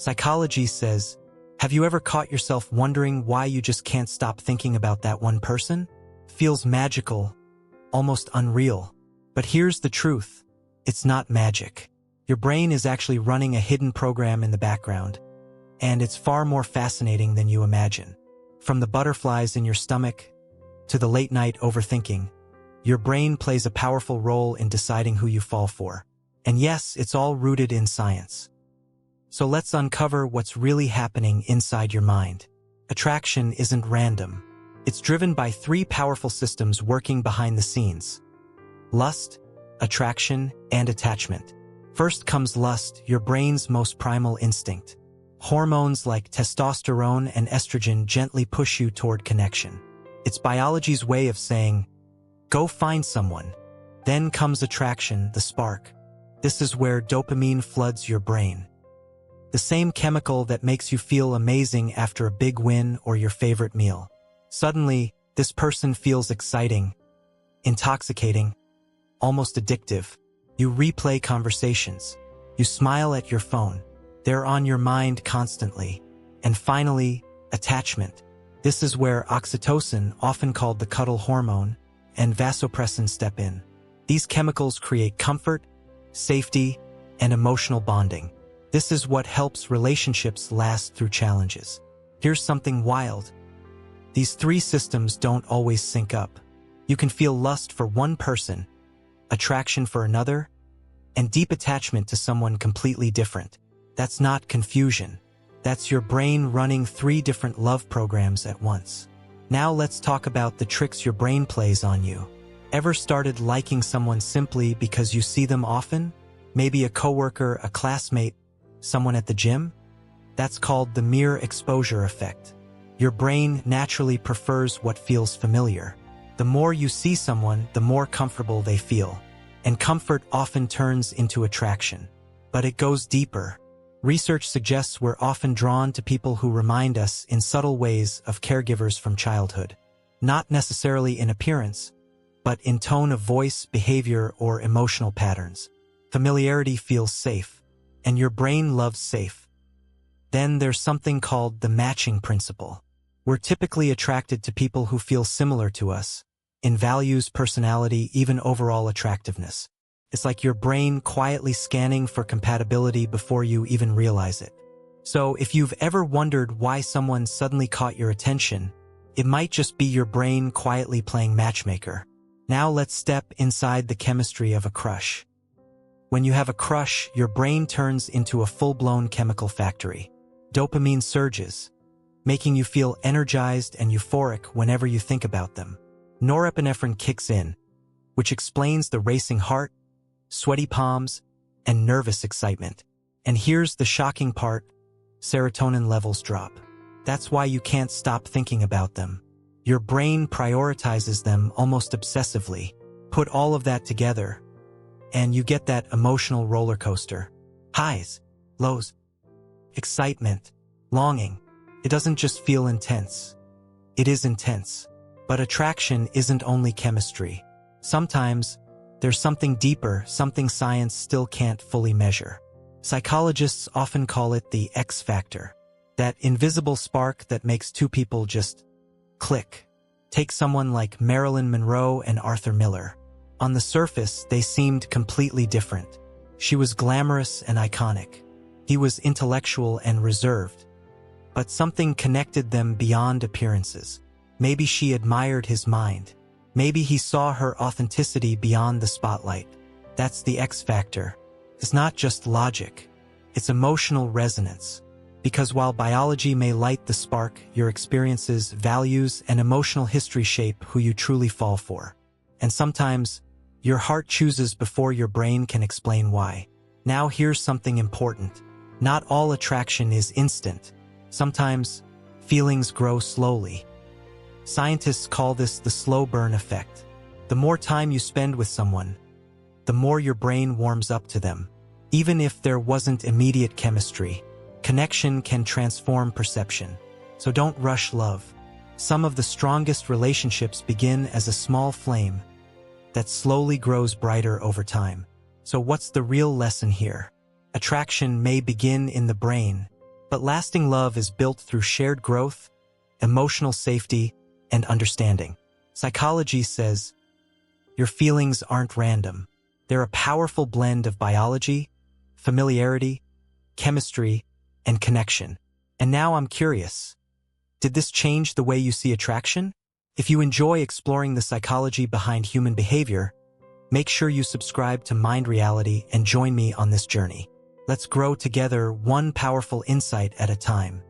Psychology says, have you ever caught yourself wondering why you just can't stop thinking about that one person? Feels magical, almost unreal. But here's the truth. It's not magic. Your brain is actually running a hidden program in the background, and it's far more fascinating than you imagine. From the butterflies in your stomach to the late-night overthinking, your brain plays a powerful role in deciding who you fall for. And yes, it's all rooted in science. So let's uncover what's really happening inside your mind. Attraction isn't random. It's driven by three powerful systems working behind the scenes: lust, attraction, and attachment. First comes lust, your brain's most primal instinct. Hormones like testosterone and estrogen gently push you toward connection. It's biology's way of saying, go find someone. Then comes attraction, the spark. This is where dopamine floods your brain. The same chemical that makes you feel amazing after a big win or your favorite meal. Suddenly, this person feels exciting, intoxicating, almost addictive. You replay conversations. You smile at your phone. They're on your mind constantly. And finally, attachment. This is where oxytocin, often called the cuddle hormone, and vasopressin step in. These chemicals create comfort, safety, and emotional bonding. This is what helps relationships last through challenges. Here's something wild. These three systems don't always sync up. You can feel lust for one person, attraction for another, and deep attachment to someone completely different. That's not confusion. That's your brain running three different love programs at once. Now let's talk about the tricks your brain plays on you. Ever started liking someone simply because you see them often? Maybe a coworker, a classmate, someone at the gym? That's called the mere exposure effect. Your brain naturally prefers what feels familiar. The more you see someone, the more comfortable they feel. And comfort often turns into attraction. But it goes deeper. Research suggests we're often drawn to people who remind us in subtle ways of caregivers from childhood. Not necessarily in appearance, but in tone of voice, behavior, or emotional patterns. Familiarity feels safe, and your brain loves safe. Then there's something called the matching principle. We're typically attracted to people who feel similar to us, in values, personality, even overall attractiveness. It's like your brain quietly scanning for compatibility before you even realize it. So if you've ever wondered why someone suddenly caught your attention, it might just be your brain quietly playing matchmaker. Now let's step inside the chemistry of a crush. When you have a crush, your brain turns into a full-blown chemical factory. Dopamine surges, making you feel energized and euphoric whenever you think about them. Norepinephrine kicks in, which explains the racing heart, sweaty palms, and nervous excitement. And here's the shocking part: serotonin levels drop. That's why you can't stop thinking about them. Your brain prioritizes them almost obsessively. Put all of that together, and you get that emotional roller coaster. Highs, lows, excitement, longing. It doesn't just feel intense. It is intense. But attraction isn't only chemistry. Sometimes, there's something deeper, something science still can't fully measure. Psychologists often call it the X factor. That invisible spark that makes two people just click. Take someone like Marilyn Monroe and Arthur Miller. On the surface, they seemed completely different. She was glamorous and iconic. He was intellectual and reserved. But something connected them beyond appearances. Maybe she admired his mind. Maybe he saw her authenticity beyond the spotlight. That's the X factor. It's not just logic. It's emotional resonance. Because while biology may light the spark, your experiences, values, and emotional history shape who you truly fall for. And sometimes, your heart chooses before your brain can explain why. Now here's something important. Not all attraction is instant. Sometimes, feelings grow slowly. Scientists call this the slow burn effect. The more time you spend with someone, the more your brain warms up to them. Even if there wasn't immediate chemistry, connection can transform perception. So don't rush love. Some of the strongest relationships begin as a small flame that slowly grows brighter over time. So what's the real lesson here? Attraction may begin in the brain, But lasting love is built through shared growth, emotional safety, and understanding. Psychology says, your feelings aren't random. They're a powerful blend of biology, familiarity, chemistry, and connection. And now I'm curious. Did this change the way you see attraction? If you enjoy exploring the psychology behind human behavior, make sure you subscribe to Mind Reality and join me on this journey. Let's grow together, one powerful insight at a time.